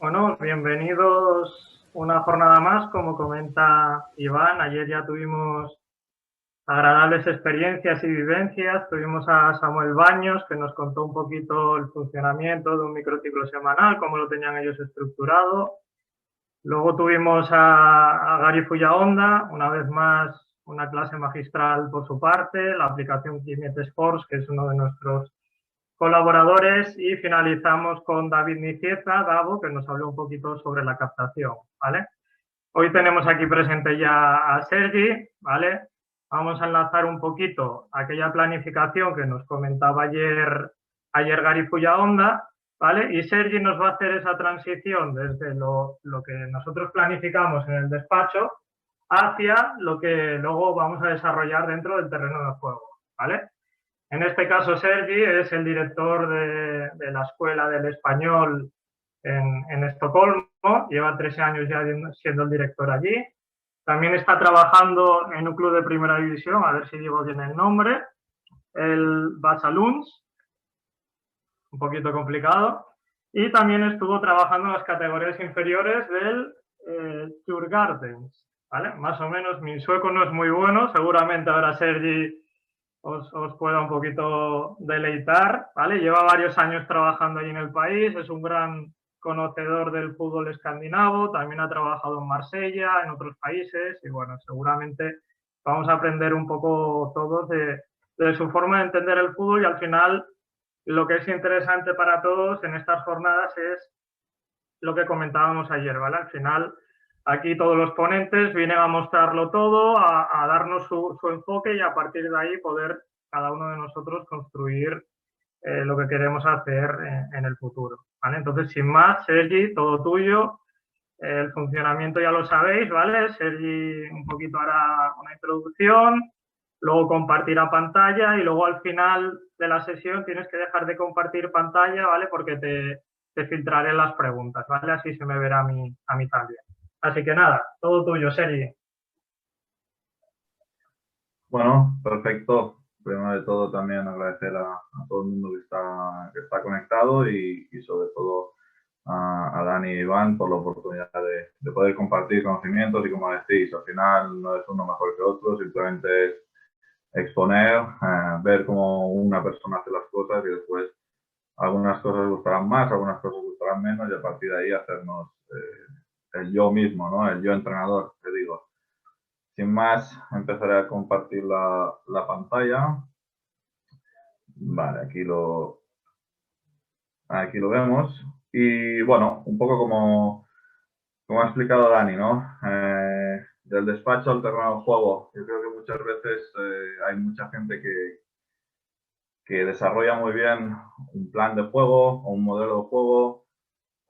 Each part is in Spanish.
Bueno, bienvenidos una jornada más, como comenta Iván. Ayer ya tuvimos agradables experiencias y vivencias. Tuvimos a Samuel Baños, que nos contó un poquito el funcionamiento de un microciclo semanal, cómo lo tenían ellos estructurado. Luego tuvimos a Gary Fullaonda, una vez más una clase magistral por su parte, la aplicación Kimet Sports, que es uno de nuestros colaboradores, y finalizamos con David Nicieza, Davo, que nos habló un poquito sobre la captación, ¿vale? Hoy tenemos aquí presente ya a Sergi, ¿vale? Vamos a enlazar un poquito aquella planificación que nos comentaba ayer Gary Fullaonda, ¿vale? Y Sergi nos va a hacer esa transición desde lo que nosotros planificamos en el despacho hacia lo que luego vamos a desarrollar dentro del terreno de juego, ¿vale? En este caso, Sergi es el director de la Escuela del Español en Estocolmo, lleva 13 años ya siendo el director allí. También está trabajando en un club de primera división, a ver si digo bien el nombre, el Vasalunds, un poquito complicado. Y también estuvo trabajando en las categorías inferiores del Djurgardens, ¿vale? Más o menos, mi sueco no es muy bueno, seguramente ahora Sergi os pueda un poquito deleitar, ¿vale? Lleva varios años trabajando ahí en el país, es un gran conocedor del fútbol escandinavo, también ha trabajado en Marsella, en otros países, y bueno, seguramente vamos a aprender un poco todos de su forma de entender el fútbol, y al final lo que es interesante para todos en estas jornadas es lo que comentábamos ayer, ¿vale? Al final, aquí todos los ponentes vienen a mostrarlo todo, a darnos su enfoque, y a partir de ahí poder cada uno de nosotros construir lo que queremos hacer en el futuro, ¿vale? Entonces, sin más, Sergi, todo tuyo. El funcionamiento ya lo sabéis, ¿vale? Sergi un poquito hará una introducción, luego compartirá pantalla, y luego al final de la sesión tienes que dejar de compartir pantalla, ¿vale? Porque te filtraré las preguntas, ¿vale? Así se me verá a mí también. Así que nada, todo tuyo, Sergi. Bueno, perfecto. Primero de todo también agradecer a todo el mundo que está conectado y sobre todo a Dani y Iván por la oportunidad de poder compartir conocimientos y, como decís, al final no es uno mejor que otro, simplemente es exponer, ver cómo una persona hace las cosas y después algunas cosas gustarán más, algunas cosas gustarán menos, y a partir de ahí hacernos el yo mismo, ¿no? El yo entrenador, te digo. Sin más, empezaré a compartir la pantalla. Vale, aquí lo vemos. Y bueno, un poco como ha explicado Dani, ¿no? Del despacho al terreno de juego. Yo creo que muchas veces hay mucha gente que desarrolla muy bien un plan de juego o un modelo de juego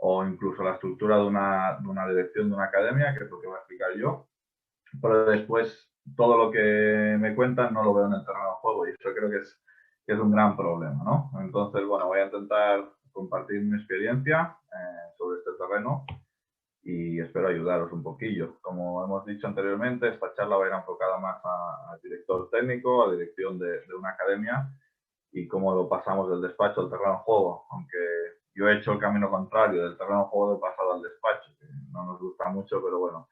o incluso la estructura de una dirección de una academia, que es lo que voy a explicar yo. Pero después todo lo que me cuentan no lo veo en el terreno de juego, y eso creo que es un gran problema, ¿no? Entonces, bueno, voy a intentar compartir mi experiencia sobre este terreno y espero ayudaros un poquillo. Como hemos dicho anteriormente, esta charla va a ir enfocada más al director técnico, a la dirección de una academia, y cómo lo pasamos del despacho al terreno de juego, aunque yo he hecho el camino contrario, del terreno de juego he pasado al despacho, que no nos gusta mucho, pero bueno,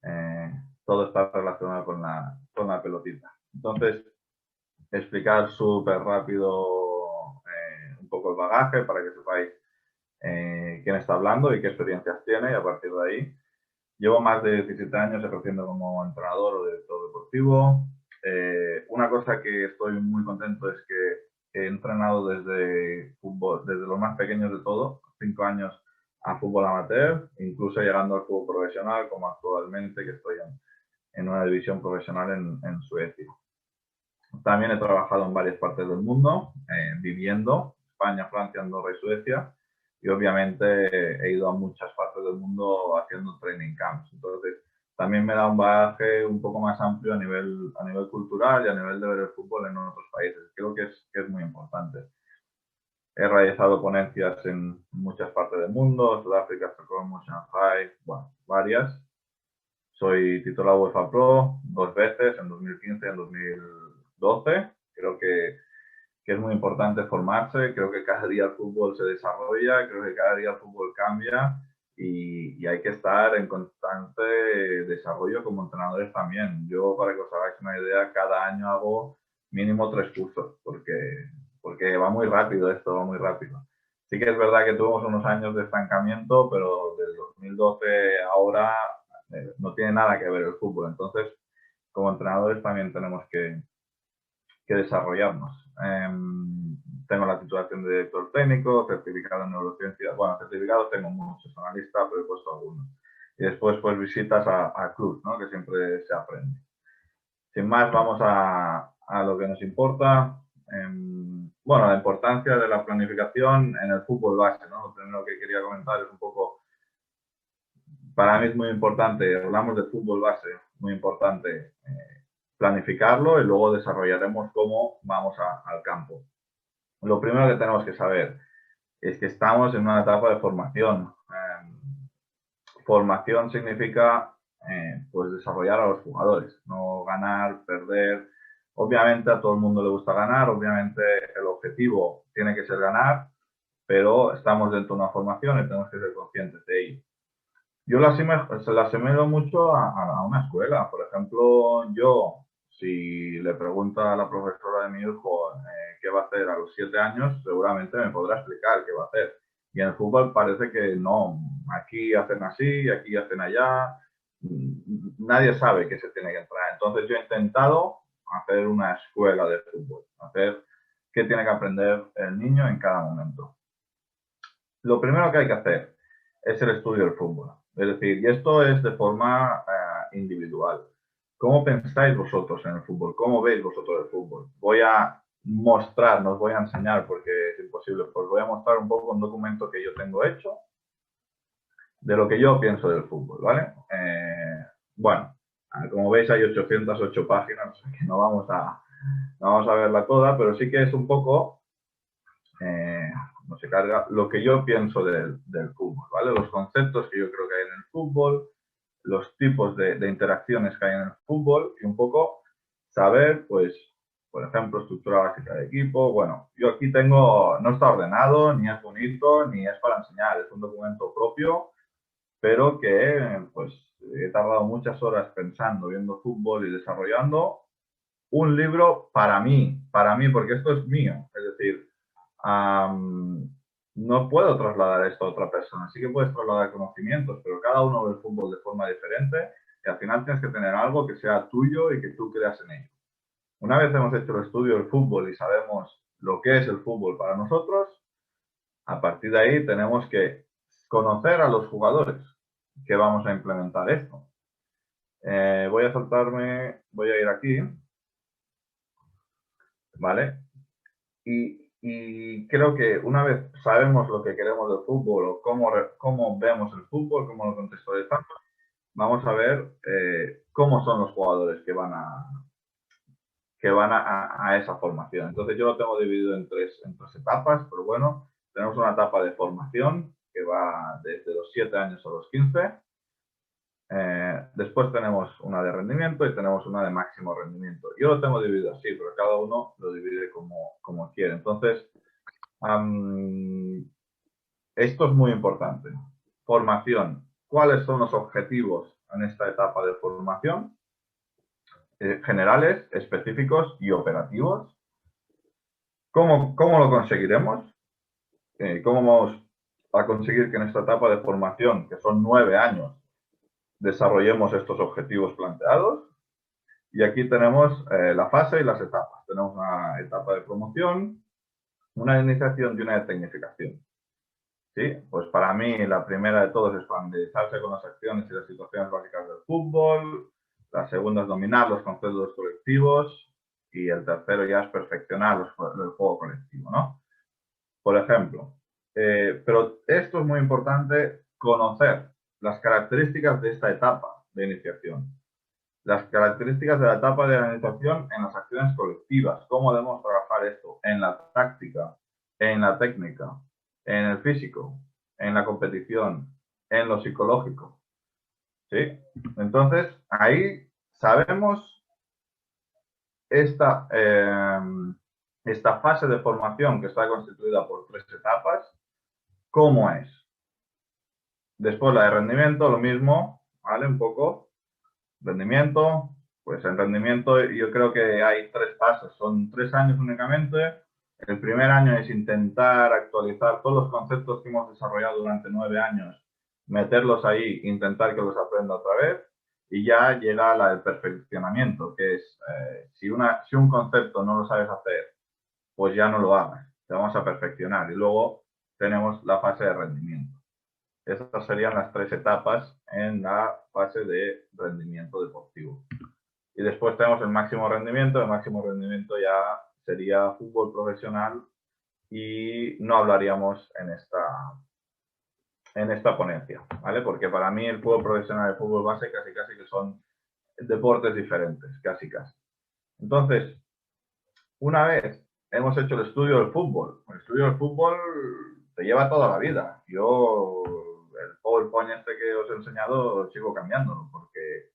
eh, todo está relacionado con la pelotita. Entonces, explicar súper rápido un poco el bagaje para que sepáis quién está hablando y qué experiencias tiene, y a partir de ahí llevo más de 17 años ejerciendo como entrenador o director deportivo. Una cosa que estoy muy contento es que he entrenado desde fútbol, desde los más pequeños de todo, 5 años, a fútbol amateur, incluso llegando al fútbol profesional, como actualmente, que estoy en una división profesional en Suecia. También he trabajado en varias partes del mundo, viviendo: España, Francia, Andorra y Suecia. Y obviamente he ido a muchas partes del mundo haciendo training camps. Entonces, también me da un bagaje un poco más amplio a nivel cultural y a nivel de ver el fútbol en otros países. Creo que es muy importante. He realizado ponencias en muchas partes del mundo: Sudáfrica, Estocolmo, Shanghai, bueno, varias. Soy titular UEFA Pro 2 veces, en 2015 y en 2012. Creo que es muy importante formarse. Creo que cada día el fútbol se desarrolla, creo que cada día el fútbol cambia, y hay que estar en constante desarrollo como entrenadores también. Yo, para que os hagáis una idea, cada año hago mínimo 3 cursos, porque va muy rápido esto, va muy rápido. Sí que es verdad que tuvimos unos años de estancamiento, pero desde 2012 ahora no tiene nada que ver el fútbol. Entonces, como entrenadores también tenemos que desarrollarnos. Tengo la titulación de director técnico, certificado en neurociencia. Bueno, certificados tengo muchos, analista, pero he puesto algunos. Y después, pues, visitas a clubs, ¿no? Que siempre se aprende. Sin más, vamos a lo que nos importa. Bueno, la importancia de la planificación en el fútbol base, ¿no? Lo primero que quería comentar es un poco, para mí es muy importante, hablamos de fútbol base, muy importante planificarlo y luego desarrollaremos cómo vamos al campo. Lo primero que tenemos que saber es que estamos en una etapa de formación. Formación significa pues desarrollar a los jugadores, no ganar, perder. Obviamente a todo el mundo le gusta ganar, obviamente el objetivo tiene que ser ganar, pero estamos dentro de una formación y tenemos que ser conscientes de ello. Yo se la asemejo mucho a una escuela. Por ejemplo, yo, si le pregunto a la profesora de mi hijo qué va a hacer a los 7 años, seguramente me podrá explicar qué va a hacer. Y en el fútbol parece que no, aquí hacen así, aquí hacen allá, nadie sabe qué se tiene que entrar. Entonces yo he intentado hacer una escuela de fútbol, hacer qué tiene que aprender el niño en cada momento. Lo primero que hay que hacer es el estudio del fútbol. Es decir, y esto es de forma individual. ¿Cómo pensáis vosotros en el fútbol? ¿Cómo veis vosotros el fútbol? Voy a mostrar, no os voy a enseñar porque es imposible, pues voy a mostrar un poco un documento que yo tengo hecho de lo que yo pienso del fútbol, ¿vale? Bueno, como veis hay 808 páginas, que no vamos a verla toda, pero sí que es un poco no se carga, lo que yo pienso del fútbol, ¿vale? Los conceptos que yo creo que hay en el fútbol, los tipos de interacciones que hay en el fútbol y un poco saber, pues, por ejemplo, estructura básica de equipo. Bueno, yo aquí tengo, no está ordenado, ni es bonito, ni es para enseñar, es un documento propio, pero que, pues, he tardado muchas horas pensando, viendo fútbol y desarrollando un libro para mí, porque esto es mío, es decir, no puedo trasladar esto a otra persona. Sí que puedes trasladar conocimientos, pero cada uno ve el fútbol de forma diferente y al final tienes que tener algo que sea tuyo y que tú creas en ello. Una vez hemos hecho el estudio del fútbol y sabemos lo que es el fútbol para nosotros, a partir de ahí tenemos que conocer a los jugadores que vamos a implementar esto. Voy a ir aquí, ¿vale? Y creo que una vez sabemos lo que queremos del fútbol o cómo vemos el fútbol, cómo lo contextualizamos, vamos a ver cómo son los jugadores que van a esa formación. Entonces yo lo tengo dividido en tres etapas, pero bueno, tenemos una etapa de formación que va desde los 7 años a los 15. Después tenemos una de rendimiento y tenemos una de máximo rendimiento. Yo lo tengo dividido así, pero cada uno lo divide como quiere. Entonces, esto es muy importante. Formación. ¿Cuáles son los objetivos en esta etapa de formación? Generales, específicos y operativos. ¿Cómo lo conseguiremos? ¿Cómo vamos a conseguir que en esta etapa de formación, que son 9 años, desarrollemos estos objetivos planteados? Y aquí tenemos la fase y las etapas. Tenemos una etapa de promoción, una de iniciación y una de tecnificación. ¿Sí? Pues para mí la primera de todos es familiarizarse con las acciones y las situaciones básicas del fútbol. La segunda es dominar los conceptos colectivos. Y el tercero ya es perfeccionar el juego colectivo, ¿no? Por ejemplo, pero esto es muy importante, conocer las características de esta etapa de iniciación. Las características de la etapa de la iniciación en las acciones colectivas. ¿Cómo debemos trabajar esto? En la táctica, en la técnica, en el físico, en la competición, en lo psicológico. ¿Sí? Entonces, ahí sabemos esta fase de formación que está constituida por 3 etapas, ¿cómo es? Después la de rendimiento, lo mismo, ¿vale? Un poco. Rendimiento, pues en rendimiento yo creo que hay 3 pasos, son 3 años únicamente. El primer año es intentar actualizar todos los conceptos que hemos desarrollado durante 9 años, meterlos ahí, intentar que los aprenda otra vez. Y ya llega la del perfeccionamiento, que es si un concepto no lo sabes hacer, pues ya no lo hagas, te vamos a perfeccionar. Y luego tenemos la fase de rendimiento. Estas serían las 3 etapas en la fase de rendimiento deportivo. Y después tenemos el máximo rendimiento. El máximo rendimiento ya sería fútbol profesional y no hablaríamos en esta ponencia, ¿vale? Porque para mí el fútbol profesional y el fútbol base casi que son deportes diferentes, casi. Entonces, una vez hemos hecho el estudio del fútbol te lleva toda la vida. Yo, el PowerPoint este que os he enseñado, sigo cambiándolo, porque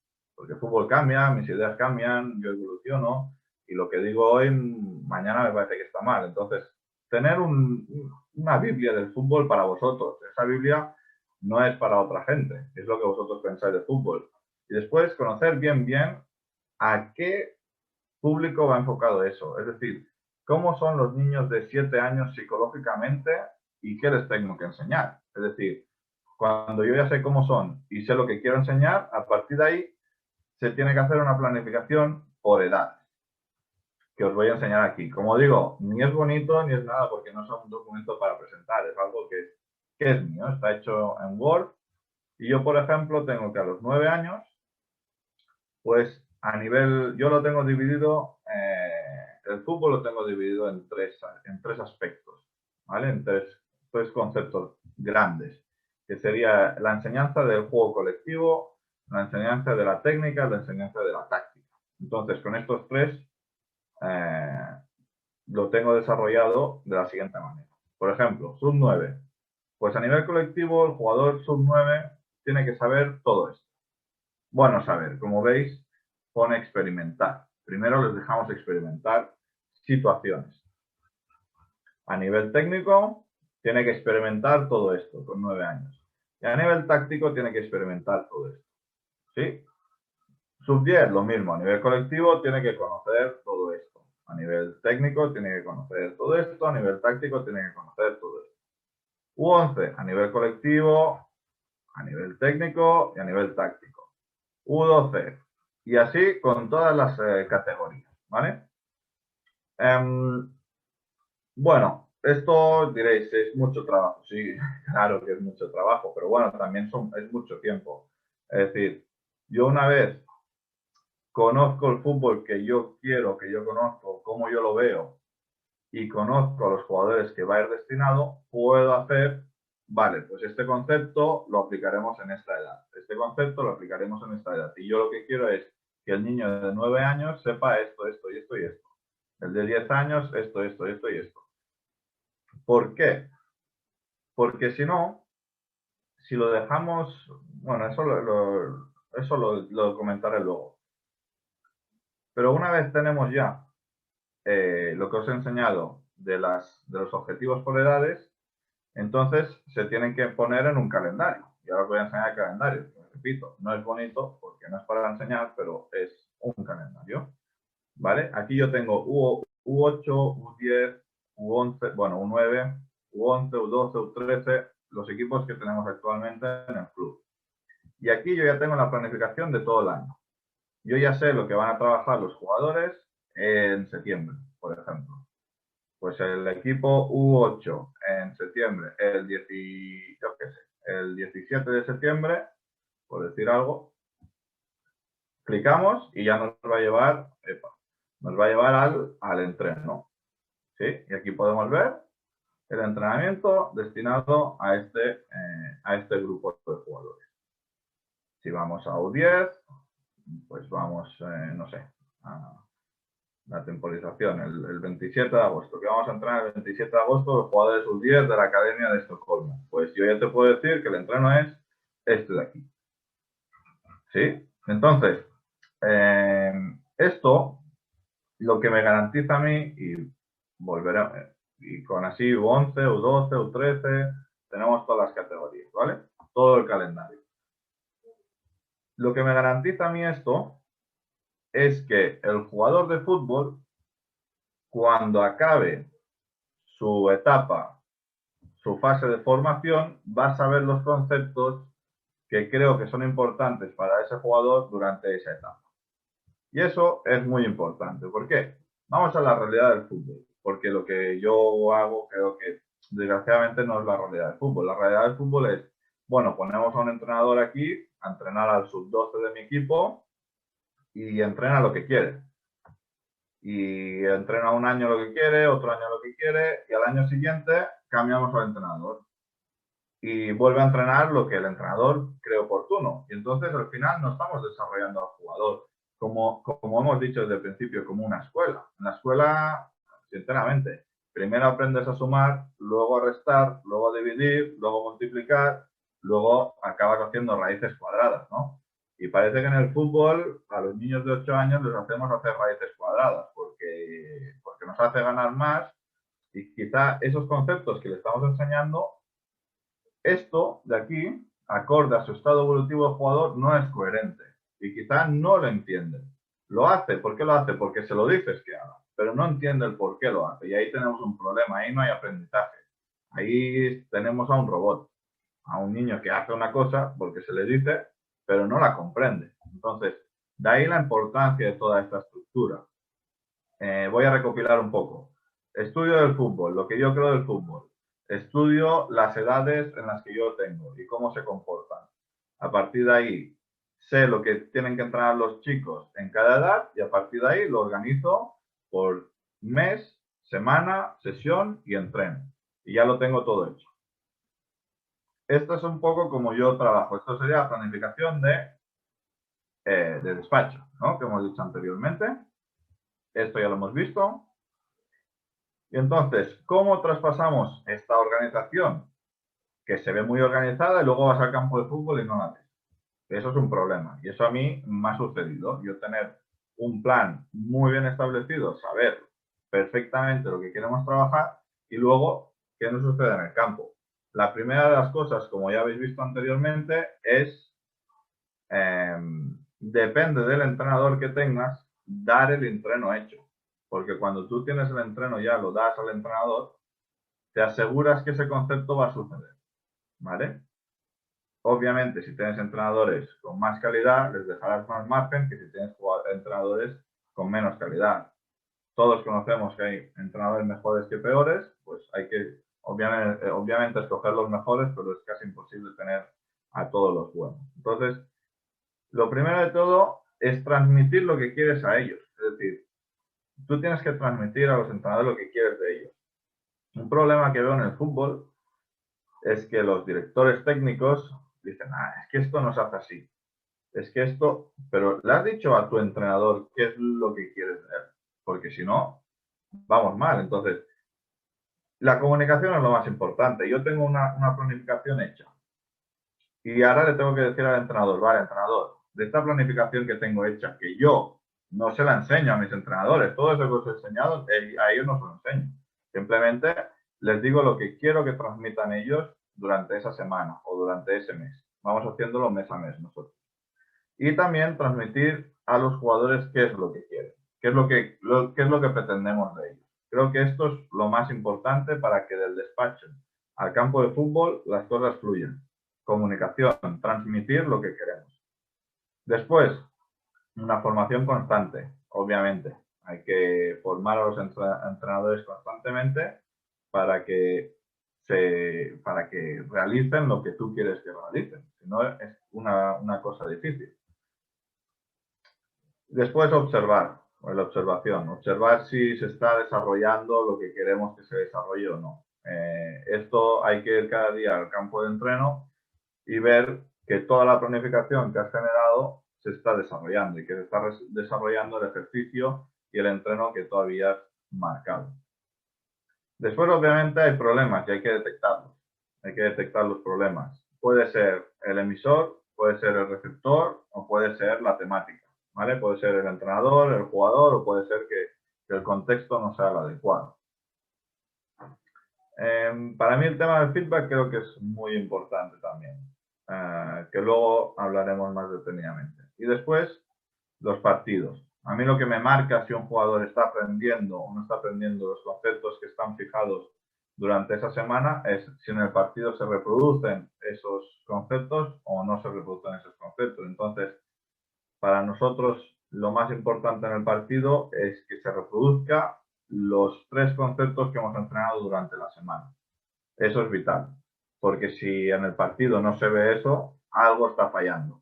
el fútbol cambia, mis ideas cambian, yo evoluciono, y lo que digo hoy, mañana me parece que está mal. Entonces, tener una Biblia del fútbol para vosotros, esa Biblia no es para otra gente, es lo que vosotros pensáis de fútbol. Y después, conocer bien a qué público va enfocado eso. Es decir, cómo son los niños de 7 años psicológicamente y qué les tengo que enseñar. Es decir, cuando yo ya sé cómo son y sé lo que quiero enseñar, a partir de ahí se tiene que hacer una planificación por edad, que os voy a enseñar aquí. Como digo, ni es bonito ni es nada porque no es un documento para presentar, es algo que es mío, está hecho en Word. Y yo, por ejemplo, tengo que a los 9 años, pues a nivel, yo lo tengo dividido, el fútbol lo tengo dividido en tres aspectos, ¿vale? En tres conceptos grandes, que sería la enseñanza del juego colectivo, la enseñanza de la técnica, la enseñanza de la táctica. Entonces, con estos tres, lo tengo desarrollado de la siguiente manera. Por ejemplo, sub 9. Pues a nivel colectivo, el jugador sub 9 tiene que saber todo esto. Bueno, saber, como veis, pone experimentar. Primero les dejamos experimentar situaciones. A nivel técnico, tiene que experimentar todo esto con 9 años. Y a nivel táctico, tiene que experimentar todo esto. ¿Sí? Sub 10, lo mismo. A nivel colectivo, tiene que conocer todo esto. A nivel técnico, tiene que conocer todo esto. A nivel táctico, tiene que conocer todo esto. U11, a nivel colectivo, a nivel técnico y a nivel táctico. U12, y así con todas las categorías, ¿vale? Bueno, esto diréis, es mucho trabajo. Sí, claro que es mucho trabajo, pero bueno, también es mucho tiempo. Es decir, yo una vez conozco el fútbol que yo quiero, que yo conozco, cómo yo lo veo, y conozco a los jugadores que va a ir destinado, puedo hacer, vale, pues este concepto lo aplicaremos en esta edad. Este concepto lo aplicaremos en esta edad. Y yo lo que quiero es que el niño de 9 años sepa esto, esto y esto y esto. El de 10 años, esto y esto. ¿Por qué? Porque si no, si lo dejamos, bueno, eso lo comentaré luego. Pero una vez tenemos ya lo que os he enseñado de los objetivos por edades, entonces se tienen que poner en un calendario. Y ahora os voy a enseñar el calendario. Repito, no es bonito porque no es para enseñar, pero es un calendario. ¿Vale? Aquí yo tengo U8, U10, U11, bueno, U9, U11, U12, U13, los equipos que tenemos actualmente en el club. Y aquí yo ya tengo la planificación de todo el año. Yo ya sé lo que van a trabajar los jugadores en septiembre, por ejemplo. Pues el equipo U8 en septiembre, el 17 de septiembre, por decir algo, clicamos y ya nos va a llevar, nos va a llevar al entreno. ¿Sí? Y aquí podemos ver el entrenamiento destinado a este grupo de jugadores. Si vamos a U10, pues vamos, no sé, a la temporización, el 27 de agosto, que vamos a entrenar el 27 de agosto los jugadores U10 de la Academia de Estocolmo. Pues yo ya te puedo decir que el entreno es este de aquí. ¿Sí? Entonces, esto lo que me garantiza a mí, y volveré, y con así U11, U12, U13, tenemos todas las categorías, ¿vale? todo el calendario. Lo que me garantiza a mí esto es que el jugador de fútbol, cuando acabe su etapa, su fase de formación, va a saber los conceptos que creo que son importantes para ese jugador durante esa etapa. Y eso es muy importante. ¿Por qué? Vamos a la realidad del fútbol, porque lo que yo hago creo que desgraciadamente no es la realidad del fútbol. La realidad del fútbol es, bueno, ponemos a un entrenador aquí a entrenar al sub-12 de mi equipo y entrena lo que quiere. Y entrena un año lo que quiere, otro año lo que quiere, y al año siguiente cambiamos al entrenador. Y vuelve a entrenar lo que el entrenador cree oportuno. Y entonces al final no estamos desarrollando al jugador, como hemos dicho desde el principio, como una escuela. En la escuela, sinceramente, primero aprendes a sumar, luego a restar, luego a dividir, luego a multiplicar, luego acabas haciendo raíces cuadradas, ¿no? Y parece que en el fútbol a los niños de 8 años les hacemos hacer raíces cuadradas porque nos hace ganar más y quizá esos conceptos que le estamos enseñando, esto de aquí, acorde a su estado evolutivo del jugador, no es coherente y quizá no lo entiende. Lo hace, ¿por qué lo hace? Porque se lo dices que haga, pero no entiende el por qué lo hace y ahí tenemos un problema, ahí no hay aprendizaje. Ahí tenemos a un robot, a un niño que hace una cosa porque se le dice, pero no la comprende. Entonces, de ahí la importancia de toda esta estructura. Voy a recopilar un poco. Estudio del fútbol, lo que yo creo del fútbol. Estudio las edades en las que yo tengo y cómo se comportan. A partir de ahí, sé lo que tienen que entrenar los chicos en cada edad y a partir de ahí lo organizo por mes, semana, sesión y entreno. Y ya lo tengo todo hecho. Esto es un poco como yo trabajo. Esto sería la planificación de despacho, ¿no? Que hemos dicho anteriormente. Esto ya lo hemos visto. Y entonces, ¿cómo traspasamos esta organización que se ve muy organizada y luego vas al campo de fútbol y no la ves? Eso es un problema. Y eso a mí me ha sucedido. Yo tener un plan muy bien establecido, saber perfectamente lo que queremos trabajar y luego qué nos sucede en el campo. La primera de las cosas, como ya habéis visto anteriormente, es, depende del entrenador que tengas, dar el entreno hecho. Porque cuando tú tienes el entreno ya lo das al entrenador, te aseguras que ese concepto va a suceder, ¿vale? Obviamente, si tienes entrenadores con más calidad, les dejarás más margen que si tienes entrenadores con menos calidad. Todos conocemos que hay entrenadores mejores que peores, pues hay que, obviamente escoger los mejores, pero es casi imposible tener a todos los buenos. Entonces, lo primero de todo es transmitir lo que quieres a ellos. Es decir, tú tienes que transmitir a los entrenadores lo que quieres de ellos. Un problema que veo en el fútbol es que los directores técnicos dicen, es que esto no se hace así. Es que esto, pero le has dicho a tu entrenador qué es lo que quieres de él, porque si no, vamos mal. Entonces, la comunicación es lo más importante. Yo tengo una planificación hecha y ahora le tengo que decir al entrenador, vale, entrenador, de esta planificación que tengo hecha, que yo no se la enseño a mis entrenadores, todo eso que os he enseñado, a ellos no se lo enseño. Simplemente les digo lo que quiero que transmitan ellos durante esa semana o durante ese mes. Vamos haciéndolo mes a mes nosotros. Y también transmitir a los jugadores qué es lo que quieren, qué es lo que pretendemos de ellos. Creo que esto es lo más importante para que del despacho al campo de fútbol las cosas fluyan. Comunicación, transmitir lo que queremos. Después, una formación constante, obviamente. Hay que formar a los entrenadores constantemente para que realicen lo que tú quieres que realicen. Si no, es una cosa difícil. Después observar, la observación. Observar si se está desarrollando lo que queremos que se desarrolle o no. Esto hay que ir cada día al campo de entreno y ver que toda la planificación que has generado se está desarrollando y que se está desarrollando el ejercicio y el entreno que tú habías marcado. Después, obviamente, hay problemas y hay que detectarlos. Hay que detectar los problemas. Puede ser el emisor, puede ser el receptor o puede ser la temática, ¿vale? Puede ser el entrenador, el jugador o puede ser que el contexto no sea el adecuado. Para mí el tema del feedback creo que es muy importante también. que luego hablaremos más detenidamente. Y después, los partidos. A mí lo que me marca si un jugador está aprendiendo o no está aprendiendo los conceptos que están fijados durante esa semana es si en el partido se reproducen esos conceptos o no se reproducen esos conceptos. Entonces, para nosotros lo más importante en el partido es que se reproduzca los 3 conceptos que hemos entrenado durante la semana. Eso es vital, porque si en el partido no se ve eso, algo está fallando.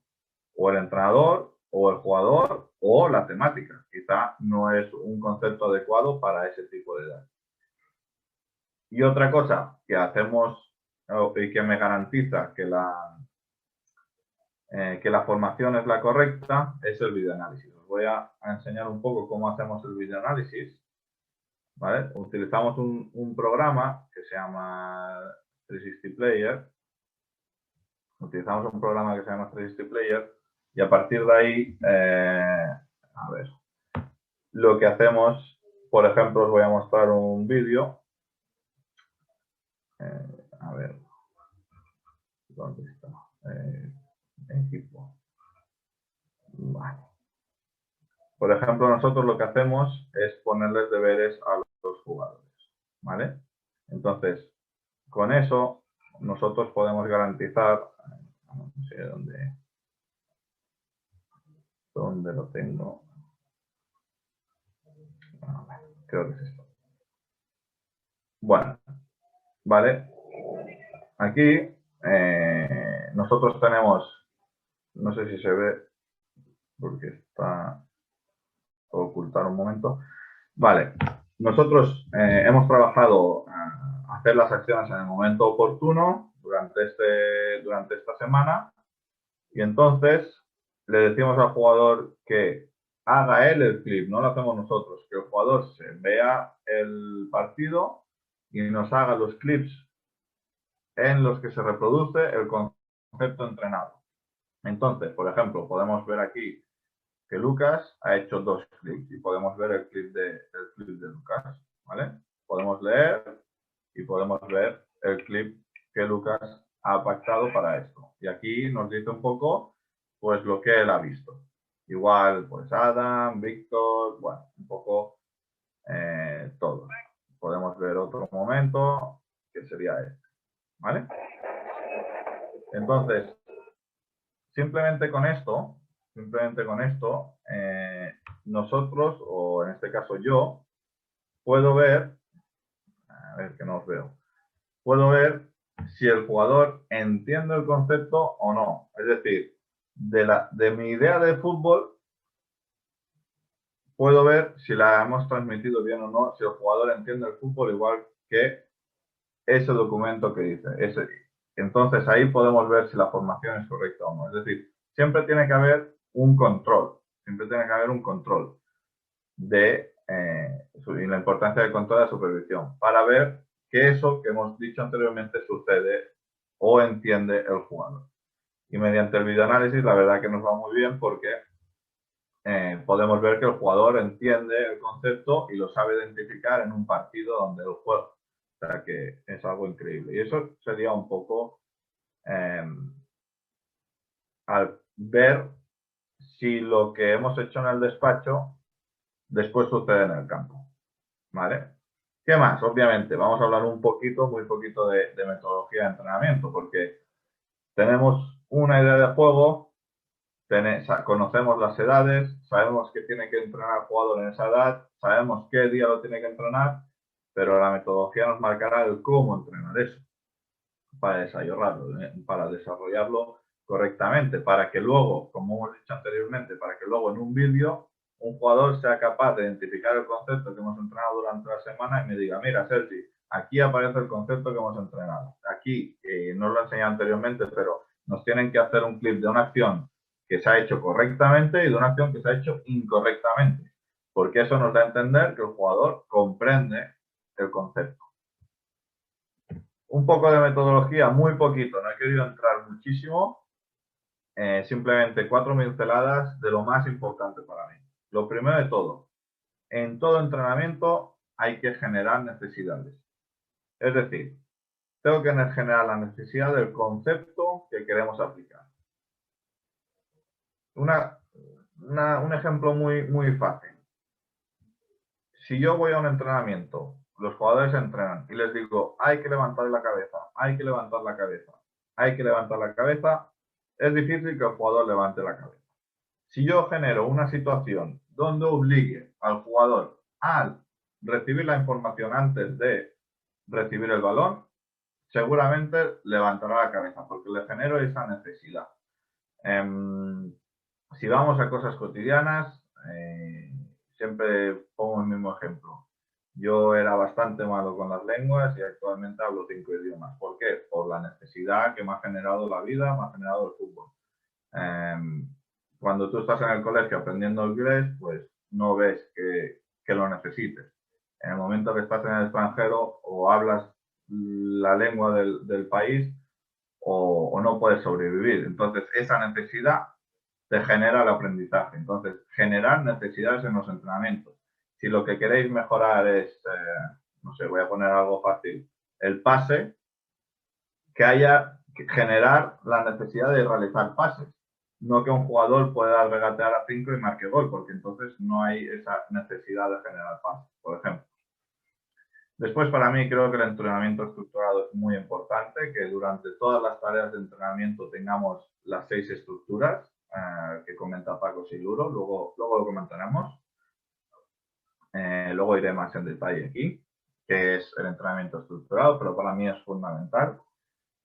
O el entrenador, o el jugador, o la temática. Quizá no es un concepto adecuado para ese tipo de edad. Y otra cosa que hacemos y que me garantiza que la formación es la correcta es el videoanálisis. Os voy a enseñar un poco cómo hacemos el videoanálisis. ¿Vale? Utilizamos un programa que se llama 360 Player. Utilizamos un programa que se llama 360 Player y a partir de ahí, a ver, lo que hacemos, por ejemplo, os voy a mostrar un vídeo. A ver, ¿dónde está? Equipo. Vale. Por ejemplo, nosotros lo que hacemos es ponerles deberes a los jugadores, ¿vale? Entonces, con eso, nosotros podemos garantizar, no sé dónde lo tengo. Creo que es esto. Bueno, ¿vale? Aquí nosotros tenemos, no sé si se ve, porque está ocultar un momento. Vale, nosotros hemos trabajado hacer las acciones en el momento oportuno durante esta semana y entonces le decimos al jugador que haga él el clip, no lo hacemos nosotros, que el jugador se vea el partido y nos haga los clips en los que se reproduce el concepto entrenado. Entonces, por ejemplo, podemos ver aquí que Lucas ha hecho 2 clips y podemos ver el clip de Lucas, ¿vale? Podemos leer y podemos ver el clip que Lucas ha pactado para esto. Y aquí nos dice un poco, pues, lo que él ha visto. Igual, pues, Adam, Víctor, bueno, un poco todo. Podemos ver otro momento, que sería este, ¿vale? Entonces, simplemente con esto, nosotros, o en este caso yo, puedo ver, a ver que no os veo, puedo ver si el jugador entiende el concepto o no. Es decir, de mi idea de fútbol, puedo ver si la hemos transmitido bien o no, si el jugador entiende el fútbol igual que ese documento que dice. Entonces ahí podemos ver si la formación es correcta o no. Es decir, siempre tiene que haber un control, de y la importancia del control de la supervisión para ver que eso que hemos dicho anteriormente sucede o entiende el jugador. Y mediante el videoanálisis la verdad que nos va muy bien porque podemos ver que el jugador entiende el concepto y lo sabe identificar en un partido donde él juega. O sea que es algo increíble. Y eso sería un poco al ver si lo que hemos hecho en el despacho después sucede en el campo. ¿Vale? ¿Qué más? Obviamente, vamos a hablar muy poquito de metodología de entrenamiento, porque tenemos una idea de juego, conocemos las edades, sabemos que tiene que entrenar el jugador en esa edad, sabemos qué día lo tiene que entrenar, pero la metodología nos marcará el cómo entrenar eso para desarrollarlo correctamente, para que luego, como hemos dicho anteriormente, para que luego en un vídeo un jugador sea capaz de identificar el concepto que hemos entrenado durante la semana y me diga, mira, Sergi, aquí aparece el concepto que hemos entrenado. Aquí, no lo he enseñado anteriormente, pero nos tienen que hacer un clip de una acción que se ha hecho correctamente y de una acción que se ha hecho incorrectamente, porque eso nos da a entender que el jugador comprende el concepto. Un poco de metodología, muy poquito, no he querido entrar muchísimo, simplemente 4 pinceladas de lo más importante para mí. Lo primero de todo, en todo entrenamiento hay que generar necesidades. Es decir, tengo que generar la necesidad del concepto que queremos aplicar. Un ejemplo muy fácil. Si yo voy a un entrenamiento, los jugadores entrenan y les digo, hay que levantar la cabeza, hay que levantar la cabeza, hay que levantar la cabeza, es difícil que el jugador levante la cabeza. Si yo genero una situación donde obligue al jugador a recibir la información antes de recibir el balón, seguramente levantará la cabeza porque le genero esa necesidad. Si vamos a cosas cotidianas, siempre pongo el mismo ejemplo. Yo era bastante malo con las lenguas y actualmente hablo 5 idiomas. ¿Por qué? Por la necesidad que me ha generado la vida, me ha generado el fútbol. Cuando tú estás en el colegio aprendiendo inglés, pues no ves que lo necesites. En el momento que estás en el extranjero o hablas la lengua del país o no puedes sobrevivir. Entonces, esa necesidad te genera el aprendizaje. Entonces, generar necesidades en los entrenamientos. Si lo que queréis mejorar es, no sé, voy a poner algo fácil, el pase, que generar la necesidad de realizar pases. No que un jugador pueda regatear a 5 y marque gol, porque entonces no hay esa necesidad de generar pases, por ejemplo. Después, para mí, creo que el entrenamiento estructurado es muy importante, que durante todas las tareas de entrenamiento tengamos las 6 estructuras que comenta Paco Siluro, luego lo comentaremos. Luego iré más en detalle aquí, que es el entrenamiento estructurado, pero para mí es fundamental.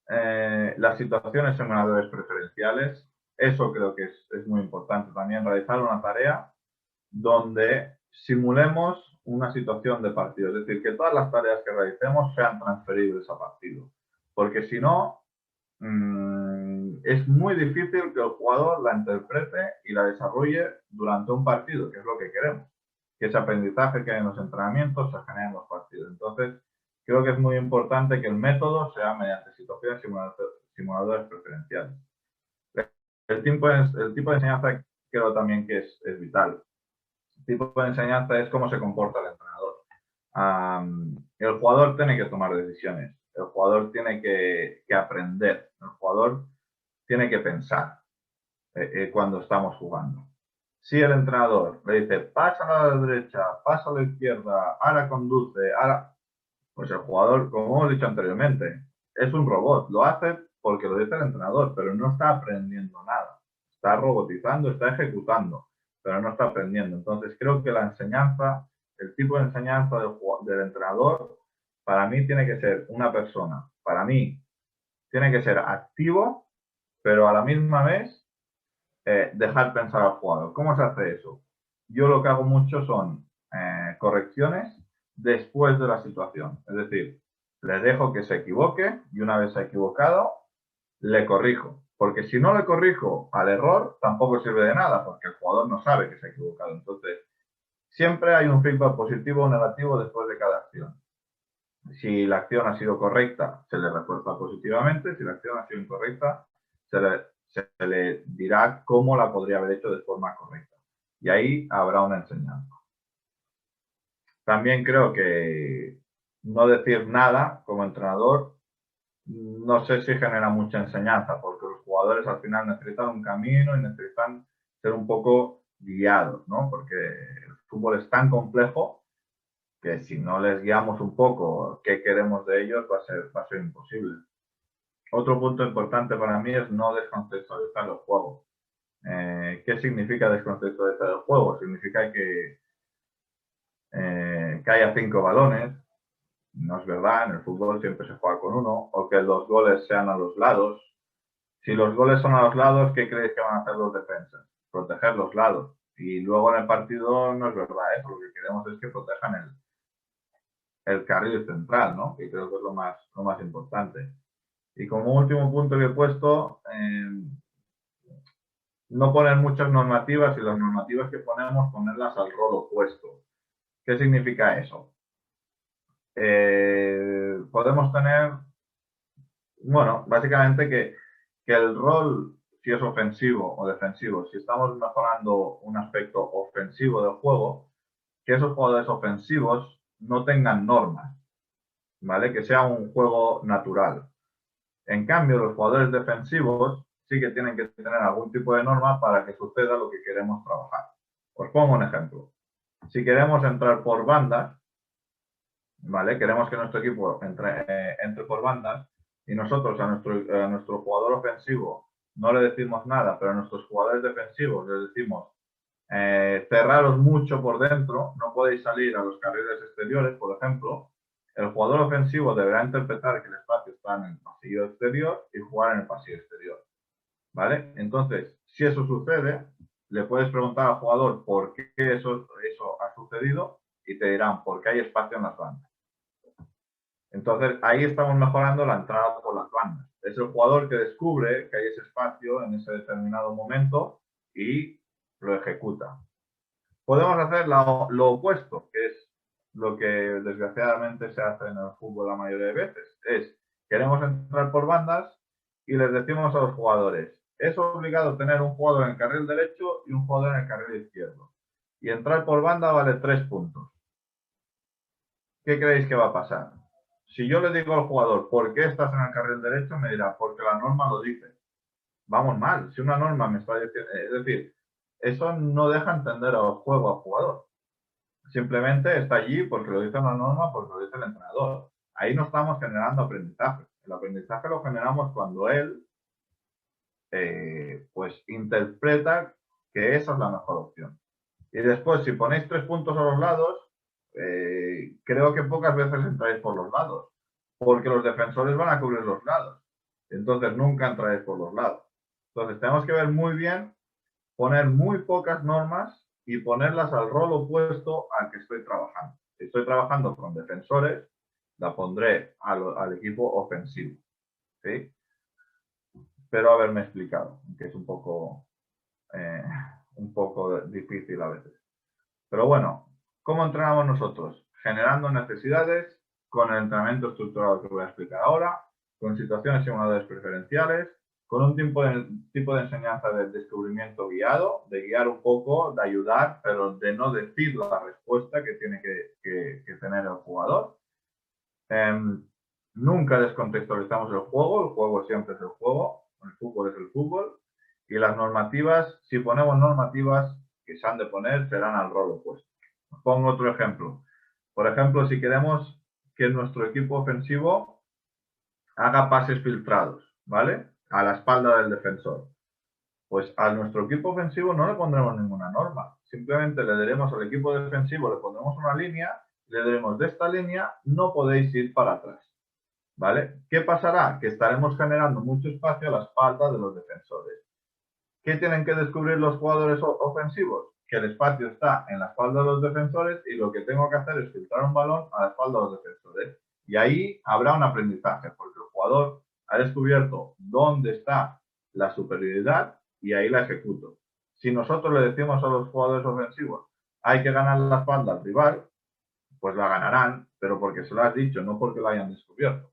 Las situaciones simuladores preferenciales, eso creo que es muy importante también, realizar una tarea donde simulemos una situación de partido, es decir, que todas las tareas que realicemos sean transferibles a partido, porque si no, es muy difícil que el jugador la interprete y la desarrolle durante un partido, que es lo que queremos, que ese aprendizaje que hay en los entrenamientos se genere en los partidos. Entonces, creo que es muy importante que el método sea mediante situaciones simuladores preferenciales. El tipo de enseñanza creo también que es vital. El tipo de enseñanza es cómo se comporta el entrenador. El jugador tiene que tomar decisiones, el jugador tiene que aprender, el jugador tiene que pensar cuando estamos jugando. Si el entrenador le dice, pasa a la derecha, pasa a la izquierda, ahora conduce, ahora... Pues el jugador, como hemos dicho anteriormente, es un robot. Lo hace porque lo dice el entrenador, pero no está aprendiendo nada. Está robotizando, está ejecutando, pero no está aprendiendo. Entonces creo que la enseñanza, el tipo de enseñanza del entrenador, para mí tiene que ser una persona. Para mí tiene que ser activo, pero a la misma vez dejar pensar al jugador. ¿Cómo se hace eso? Yo lo que hago mucho son correcciones después de la situación. Es decir, le dejo que se equivoque y una vez se ha equivocado, le corrijo. Porque si no le corrijo al error, tampoco sirve de nada, porque el jugador no sabe que se ha equivocado. Entonces, siempre hay un feedback positivo o negativo después de cada acción. Si la acción ha sido correcta, se le refuerza positivamente. Si la acción ha sido incorrecta, se le dirá cómo la podría haber hecho de forma correcta. Y ahí habrá una enseñanza. También creo que no decir nada como entrenador, no sé si genera mucha enseñanza, porque los jugadores al final necesitan un camino y necesitan ser un poco guiados, ¿no? Porque el fútbol es tan complejo que si no les guiamos un poco qué queremos de ellos, va a ser imposible. Otro punto importante para mí es no descontextualizar el juego. ¿Qué significa descontextualizar el juego? Significa que haya 5 balones. No es verdad, en el fútbol siempre se juega con uno, o que los goles sean a los lados. Si los goles son a los lados, ¿qué creéis que van a hacer los defensas? Proteger los lados. Y luego en el partido no es verdad, ¿eh? Lo que queremos es que protejan el carril central, ¿no? Que creo que es lo más importante. Y como último punto que he puesto, no poner muchas normativas y las normativas que ponemos, ponerlas al rol opuesto. ¿Qué significa eso? Podemos tener, bueno, básicamente que el rol, si es ofensivo o defensivo, si estamos mejorando un aspecto ofensivo del juego, que esos jugadores ofensivos no tengan normas, ¿vale? Que sea un juego natural. En cambio, los jugadores defensivos sí que tienen que tener algún tipo de norma para que suceda lo que queremos trabajar. Os pongo un ejemplo. Si queremos entrar por bandas, ¿vale? Queremos que nuestro equipo entre por bandas y nosotros a nuestro jugador ofensivo no le decimos nada, pero a nuestros jugadores defensivos les decimos cerraros mucho por dentro, no podéis salir a los carriles exteriores, por ejemplo. El jugador ofensivo deberá interpretar que el espacio está en el pasillo exterior y jugar en el pasillo exterior, ¿vale? Entonces, si eso sucede, le puedes preguntar al jugador por qué eso ha sucedido y te dirán por qué hay espacio en las bandas. Entonces, ahí estamos mejorando la entrada por las bandas. Es el jugador que descubre que hay ese espacio en ese determinado momento y lo ejecuta. Podemos hacer lo opuesto, que es lo que desgraciadamente se hace en el fútbol la mayoría de veces. Queremos entrar por bandas y les decimos a los jugadores, es obligado tener un jugador en el carril derecho y un jugador en el carril izquierdo. Y entrar por banda vale 3 puntos. ¿Qué creéis que va a pasar? Si yo le digo al jugador, ¿por qué estás en el carril derecho? Me dirá, porque la norma lo dice. Vamos mal. Si una norma me está diciendo, es decir, eso no deja entender al juego al jugador. Simplemente está allí porque lo dice una norma, porque lo dice el entrenador. Ahí no estamos generando aprendizaje. El aprendizaje lo generamos cuando él pues interpreta que esa es la mejor opción. Y después, si ponéis 3 puntos a los lados, creo que pocas veces entráis por los lados, porque los defensores van a cubrir los lados. Entonces nunca entráis por los lados. Entonces tenemos que ver muy bien, poner muy pocas normas y ponerlas al rol opuesto al que estoy trabajando. Si estoy trabajando con defensores, la pondré al equipo ofensivo. ¿Sí? Espero haberme explicado, que es un poco difícil a veces. Pero bueno, ¿cómo entrenamos nosotros? Generando necesidades, con el entrenamiento estructurado que voy a explicar ahora, con situaciones simuladores preferenciales, con un tipo de enseñanza de descubrimiento guiado, de guiar un poco, de ayudar, pero de no decir la respuesta que tiene que tener el jugador. Nunca descontextualizamos el juego siempre es el juego, el fútbol es el fútbol, y las normativas, si ponemos normativas que se han de poner, serán al rol opuesto. Os pongo otro ejemplo. Por ejemplo, si queremos que nuestro equipo ofensivo haga pases filtrados, ¿vale? A la espalda del defensor. Pues a nuestro equipo ofensivo no le pondremos ninguna norma. Simplemente le diremos al equipo defensivo, le pondremos una línea, le diremos de esta línea no podéis ir para atrás. ¿Vale? ¿Qué pasará? Que estaremos generando mucho espacio a la espalda de los defensores. ¿Qué tienen que descubrir los jugadores ofensivos? Que el espacio está en la espalda de los defensores y lo que tengo que hacer es filtrar un balón a la espalda de los defensores. Y ahí habrá un aprendizaje, porque el jugador ha descubierto dónde está la superioridad y ahí la ejecuto. Si nosotros le decimos a los jugadores ofensivos, hay que ganar la espalda al rival, pues la ganarán, pero porque se lo has dicho, no porque lo hayan descubierto.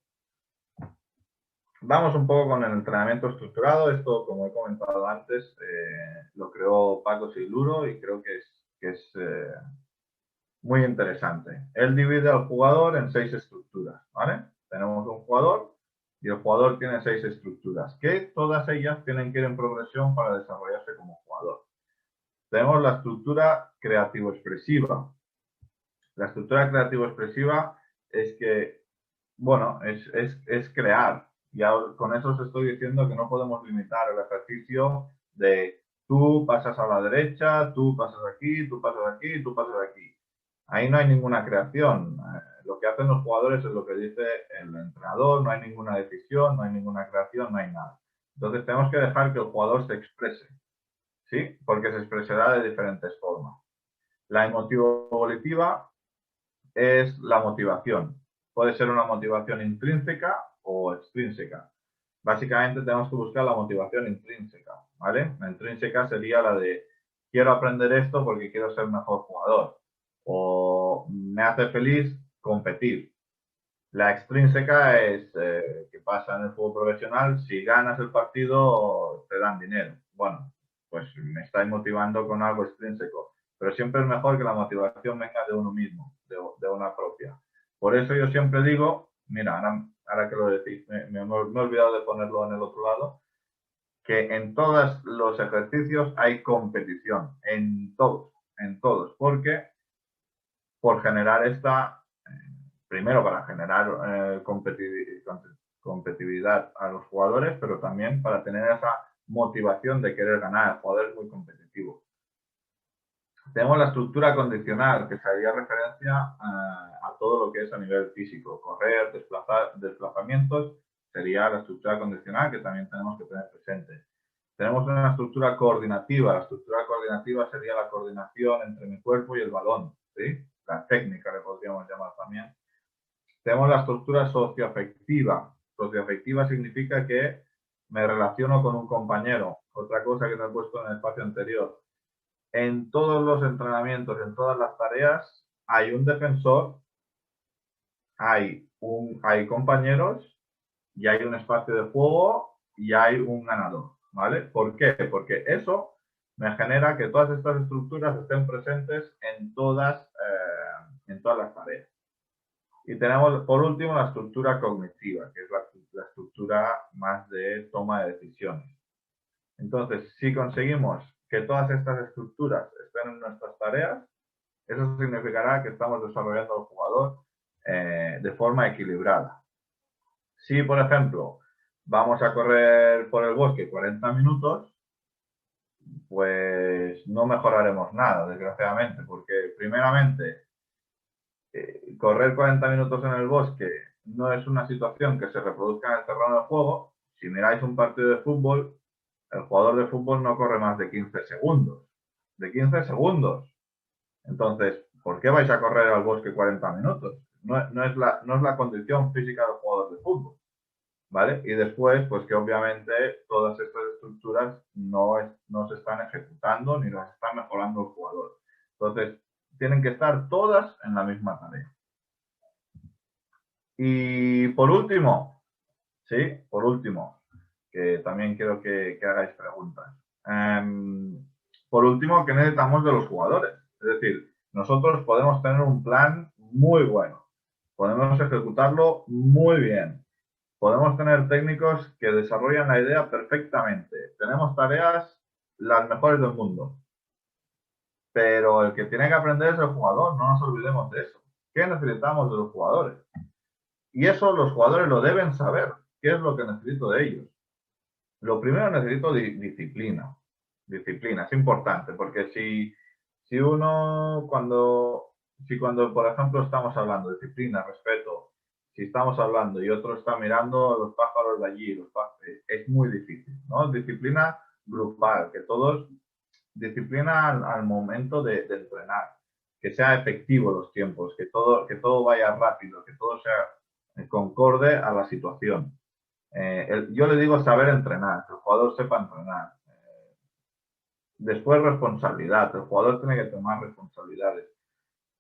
Vamos un poco con el entrenamiento estructurado. Esto, como he comentado antes, lo creó Paco Siluro y creo que es muy interesante. Él divide al jugador en 6 estructuras, ¿vale? Tenemos un jugador y el jugador tiene 6 estructuras, que todas ellas tienen que ir en progresión para desarrollarse como jugador. Tenemos la estructura creativo-expresiva. La estructura creativo-expresiva es que, bueno, es crear. Ya con eso os estoy diciendo que no podemos limitar el ejercicio de tú pasas a la derecha, tú pasas aquí, tú pasas aquí, tú pasas aquí. Ahí no hay ninguna creación. Lo que hacen los jugadores es lo que dice el entrenador, no hay ninguna decisión, no hay ninguna creación, no hay nada. Entonces tenemos que dejar que el jugador se exprese, ¿sí? Porque se expresará de diferentes formas. La emotivo-volitiva es la motivación. Puede ser una motivación intrínseca o extrínseca. Básicamente tenemos que buscar la motivación intrínseca, ¿vale? La intrínseca sería la de quiero aprender esto porque quiero ser mejor jugador o me hace feliz competir. La extrínseca es que pasa en el fútbol profesional, si ganas el partido te dan dinero. Bueno, pues me estáis motivando con algo extrínseco, pero siempre es mejor que la motivación venga de uno mismo, de una propia. Por eso yo siempre digo mira, ahora que lo decís, me he olvidado de ponerlo en el otro lado, que en todos los ejercicios hay competición, en todos, porque por generar primero para generar competitividad a los jugadores, pero también para tener esa motivación de querer ganar. El jugador es muy competitivo. Tenemos la estructura condicional, que se haría referencia a todo lo que es a nivel físico. Correr, desplazamientos, sería la estructura condicional que también tenemos que tener presente. Tenemos una estructura coordinativa. La estructura coordinativa sería la coordinación entre mi cuerpo y el balón, ¿sí? La técnica le podríamos llamar también. Tenemos la estructura socioafectiva. Socioafectiva significa que me relaciono con un compañero. Otra cosa que no he puesto en el espacio anterior. En todos los entrenamientos, en todas las tareas, hay un defensor, hay compañeros y hay un espacio de juego y hay un ganador, ¿vale? ¿Por qué? Porque eso me genera que todas estas estructuras estén presentes en todas las tareas. Y tenemos, por último, la estructura cognitiva, que es la estructura más de toma de decisiones. Entonces, si conseguimos que todas estas estructuras estén en nuestras tareas, eso significará que estamos desarrollando al jugador de forma equilibrada. Si, por ejemplo, vamos a correr por el bosque 40 minutos, pues no mejoraremos nada, desgraciadamente, porque primeramente, correr 40 minutos en el bosque no es una situación que se reproduzca en el terreno de juego. Si miráis un partido de fútbol, el jugador de fútbol no corre más de 15 segundos. De 15 segundos. Entonces, ¿por qué vais a correr al bosque 40 minutos? No es la condición física del jugador de fútbol. ¿Vale? Y después, pues que obviamente todas estas estructuras no se están ejecutando ni las está mejorando el jugador. Entonces, tienen que estar todas en la misma tarea. Y por último, que también quiero que hagáis preguntas. Por último, ¿qué necesitamos de los jugadores? Es decir, nosotros podemos tener un plan muy bueno, podemos ejecutarlo muy bien, podemos tener técnicos que desarrollan la idea perfectamente, tenemos tareas las mejores del mundo, pero el que tiene que aprender es el jugador, no nos olvidemos de eso. ¿Qué necesitamos de los jugadores? Y eso los jugadores lo deben saber. ¿Qué es lo que necesito de ellos? Lo primero, necesito disciplina. Disciplina, es importante, porque si cuando, por ejemplo, estamos hablando de disciplina, respeto, si estamos hablando y otro está mirando los pájaros de allí, es muy difícil, ¿no? Disciplina grupal, que todos, disciplina al momento de entrenar, que sea efectivo los tiempos, que todo vaya rápido, que todo sea concorde a la situación. Yo le digo saber entrenar, que el jugador sepa entrenar. Después, responsabilidad. El jugador tiene que tomar responsabilidades.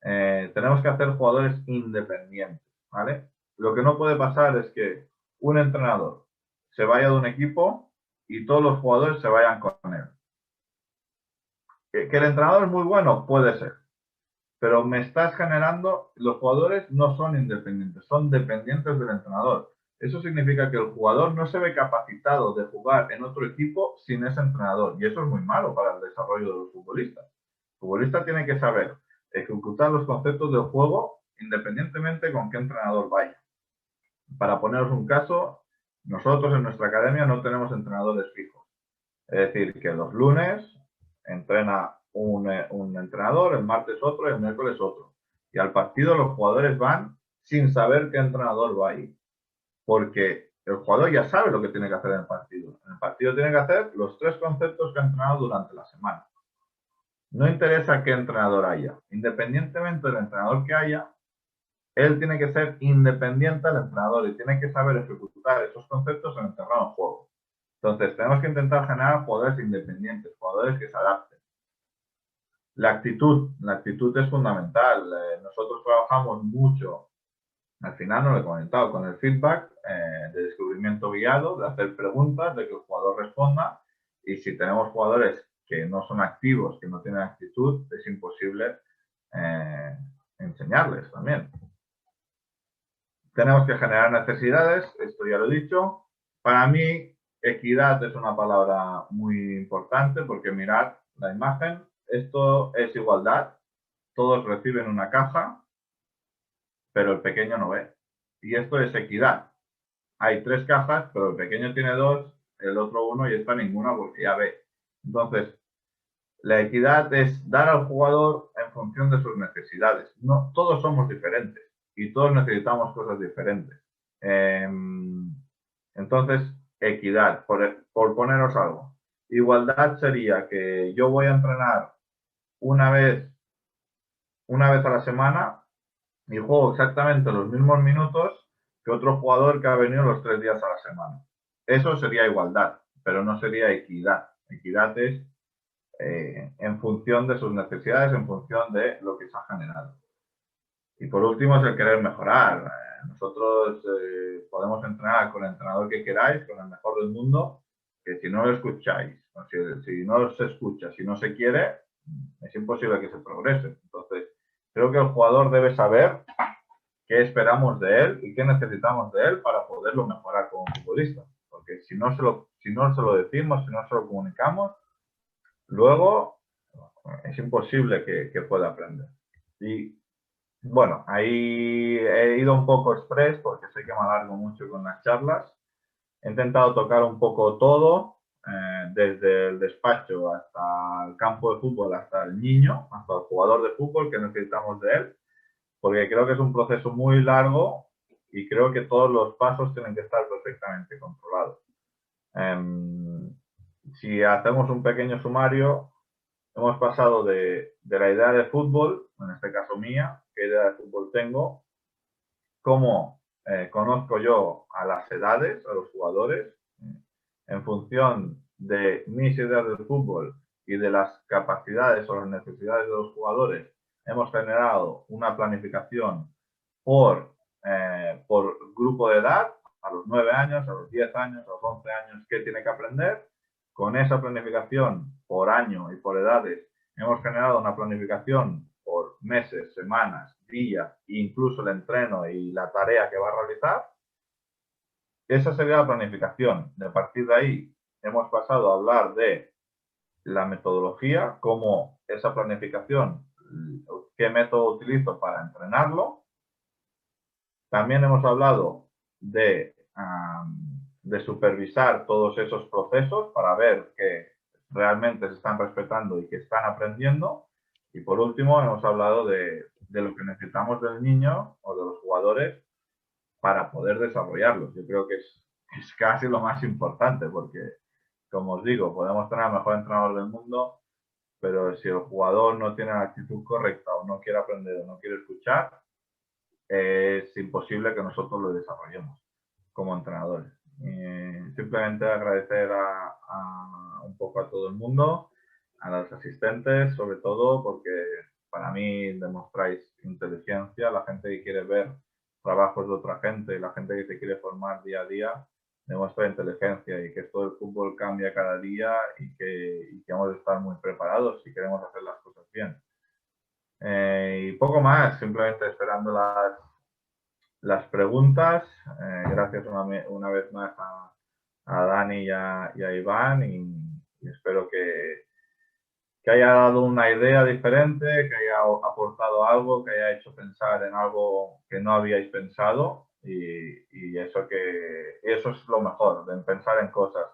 Tenemos que hacer jugadores independientes, ¿vale? Lo que no puede pasar es que un entrenador se vaya de un equipo y todos los jugadores se vayan con él. Que el entrenador es muy bueno, puede ser. Pero me estás generando, los jugadores no son independientes, son dependientes del entrenador. Eso significa que el jugador no se ve capacitado de jugar en otro equipo sin ese entrenador. Y eso es muy malo para el desarrollo de los futbolistas. El futbolista tiene que saber ejecutar los conceptos del juego independientemente con qué entrenador vaya. Para poneros un caso, nosotros en nuestra academia no tenemos entrenadores fijos. Es decir, que los lunes entrena un entrenador, el martes otro y el miércoles otro. Y al partido los jugadores van sin saber qué entrenador va a ir. Porque el jugador ya sabe lo que tiene que hacer en el partido. En el partido tiene que hacer los 3 conceptos que ha entrenado durante la semana. No interesa qué entrenador haya. Independientemente del entrenador que haya, él tiene que ser independiente del entrenador y tiene que saber ejecutar esos conceptos en el terreno de juego. Entonces, tenemos que intentar generar jugadores independientes, jugadores que se adapten. La actitud es fundamental. Nosotros trabajamos mucho, al final no lo he comentado, con el feedback de descubrimiento guiado, de hacer preguntas, de que el jugador responda, y si tenemos jugadores que no son activos, que no tienen actitud, es imposible enseñarles también. tenemos que generar necesidades, esto ya lo he dicho. Para mí, equidad es una palabra muy importante porque mirad la imagen, esto es igualdad, todos reciben una caja, pero el pequeño no ve. Y esto es equidad. Hay 3 cajas, pero el pequeño tiene 2, el otro 1 y esta ninguna porque ya ve. Entonces, la equidad es dar al jugador en función de sus necesidades. No, todos somos diferentes y todos necesitamos cosas diferentes. Entonces, equidad, por poneros algo. Igualdad sería que yo voy a entrenar una vez a la semana y juego exactamente los mismos minutos que otro jugador que ha venido los 3 días a la semana. Eso sería igualdad, pero no sería equidad. Equidad es en función de sus necesidades, en función de lo que se ha generado. Y por último es el querer mejorar. Nosotros podemos entrenar con el entrenador que queráis, con el mejor del mundo, que si no lo escucháis, si no se escucha, si no se quiere, es imposible que se progrese. Entonces, creo que el jugador debe saber qué esperamos de él y qué necesitamos de él para poderlo mejorar como futbolista. Porque si no se lo decimos, si no se lo comunicamos, luego es imposible que pueda aprender. Y bueno, ahí he ido un poco express porque sé que me alargo mucho con las charlas. He intentado tocar un poco todo, desde el despacho hasta el campo de fútbol, hasta el niño, hasta el jugador de fútbol que necesitamos de él, porque creo que es un proceso muy largo y creo que todos los pasos tienen que estar perfectamente controlados. Si hacemos un pequeño sumario, hemos pasado de la idea de fútbol, en este caso mía, qué idea de fútbol tengo, cómo conozco yo a las edades, a los jugadores, en función de mis ideas del fútbol y de las capacidades o las necesidades de los jugadores, hemos generado una planificación por grupo de edad, a los 9 años, a los 10 años, a los 11 años, qué tiene que aprender. Con esa planificación por año y por edades, hemos generado una planificación por meses, semanas, días, incluso el entreno y la tarea que va a realizar. Esa sería la planificación. A partir de ahí, hemos pasado a hablar de la metodología, cómo esa planificación, qué método utilizo para entrenarlo. También hemos hablado de supervisar todos esos procesos para ver que realmente se están respetando y que están aprendiendo. Y por último, hemos hablado de lo que necesitamos del niño o de los jugadores para poder desarrollarlos. Yo creo que es casi lo más importante porque, como os digo, podemos tener el mejor entrenador del mundo, pero si el jugador no tiene la actitud correcta o no quiere aprender o no quiere escuchar, es imposible que nosotros lo desarrollemos como entrenadores. Simplemente agradecer un poco a todo el mundo, a los asistentes, sobre todo, porque para mí demostráis inteligencia, la gente que quiere ver trabajos de otra gente, la gente que se quiere formar día a día, demuestra inteligencia y que esto del fútbol cambia cada día y que hemos de estar muy preparados si queremos hacer las cosas bien. Y poco más, simplemente esperando las preguntas. Gracias una vez más a Dani y a Iván y espero que haya dado una idea diferente, que haya aportado algo, que haya hecho pensar en algo que no habíais pensado y eso es lo mejor, de pensar en cosas.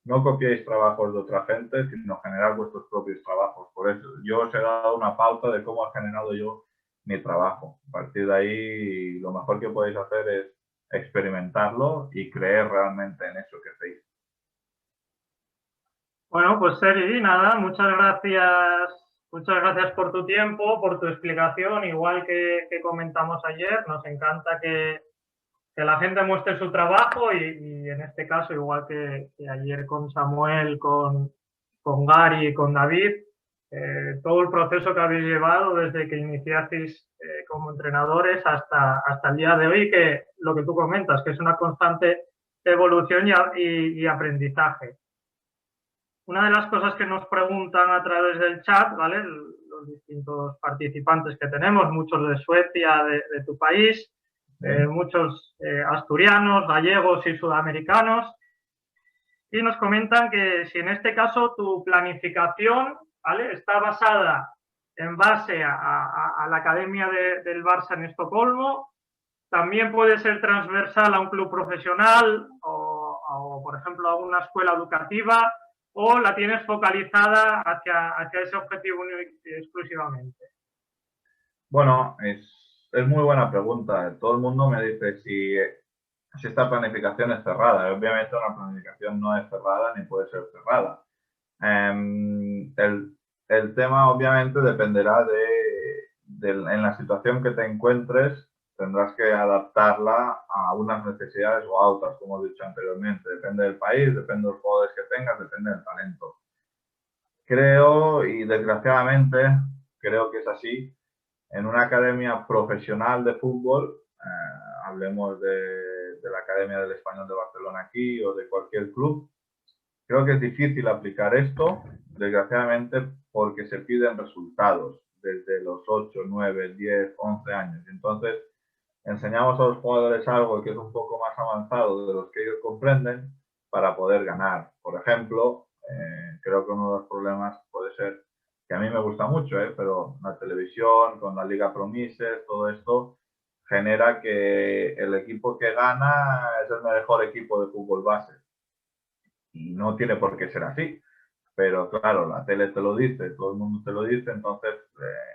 No copiéis trabajos de otra gente, sino generar vuestros propios trabajos. Por eso yo os he dado una pauta de cómo he generado yo mi trabajo. A partir de ahí, lo mejor que podéis hacer es experimentarlo y creer realmente en eso que hacéis. Bueno, pues Sergi, nada, muchas gracias por tu tiempo, por tu explicación, igual que comentamos ayer, nos encanta que la gente muestre su trabajo y en este caso, igual que ayer con Samuel, con Gary y con David, todo el proceso que habéis llevado desde que iniciasteis como entrenadores hasta el día de hoy, que lo que tú comentas, que es una constante evolución y aprendizaje. Una de las cosas que nos preguntan a través del chat, ¿vale? Los distintos participantes que tenemos, muchos de Suecia, de tu país, muchos asturianos, gallegos y sudamericanos, y nos comentan que si en este caso tu planificación, ¿vale?, está basada en base a la Academia del Barça en Estocolmo, también puede ser transversal a un club profesional o, por ejemplo, a una escuela educativa, o la tienes focalizada hacia ese objetivo exclusivamente. Bueno, es muy buena pregunta. Todo el mundo me dice si esta planificación es cerrada. Obviamente una planificación no es cerrada ni puede ser cerrada. El tema obviamente dependerá en la situación que te encuentres, tendrás que adaptarla a unas necesidades o a otras, como he dicho anteriormente. Depende del país, depende de los jugadores que tengas, depende del talento. Creo, y desgraciadamente creo que es así, en una academia profesional de fútbol, hablemos de la Academia del Español de Barcelona aquí o de cualquier club, creo que es difícil aplicar esto, desgraciadamente, porque se piden resultados desde los 8, 9, 10, 11 años. Entonces, enseñamos a los jugadores algo que es un poco más avanzado de los que ellos comprenden para poder ganar. Por ejemplo, creo que uno de los problemas puede ser, que a mí me gusta mucho, pero la televisión, con la Liga Promises, todo esto genera que el equipo que gana es el mejor equipo de fútbol base. Y no tiene por qué ser así. Pero claro, la tele te lo dice, todo el mundo te lo dice, entonces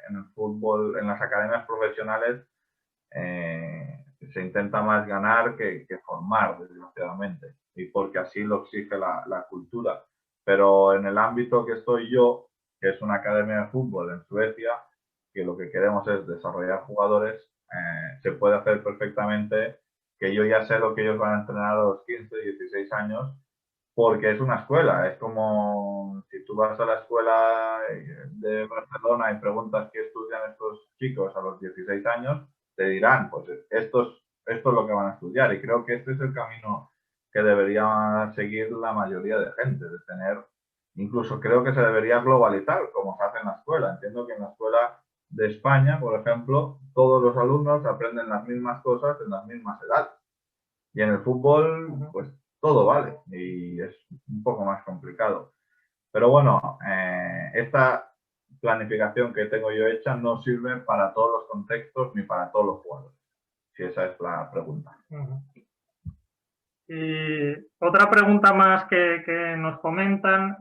en el fútbol, en las academias profesionales, se intenta más ganar que formar, desgraciadamente, y porque así lo exige la cultura. Pero en el ámbito que estoy yo, que es una academia de fútbol en Suecia, que lo que queremos es desarrollar jugadores, se puede hacer perfectamente, que yo ya sé lo que ellos van a entrenar a los 15, 16 años, porque es una escuela. Es como si tú vas a la escuela de Barcelona y preguntas qué estudian estos chicos a los 16 años, te dirán, pues esto es lo que van a estudiar. Y creo que este es el camino que debería seguir la mayoría de gente, de tener, incluso creo que se debería globalizar como se hace en la escuela. Entiendo que en la escuela de España, por ejemplo, todos los alumnos aprenden las mismas cosas en las mismas edades. Y en el fútbol, pues todo vale y es un poco más complicado. Pero bueno, esta planificación que tengo yo hecha no sirve para todos los contextos ni para todos los jugadores, si esa es la pregunta. Y otra pregunta más que nos comentan,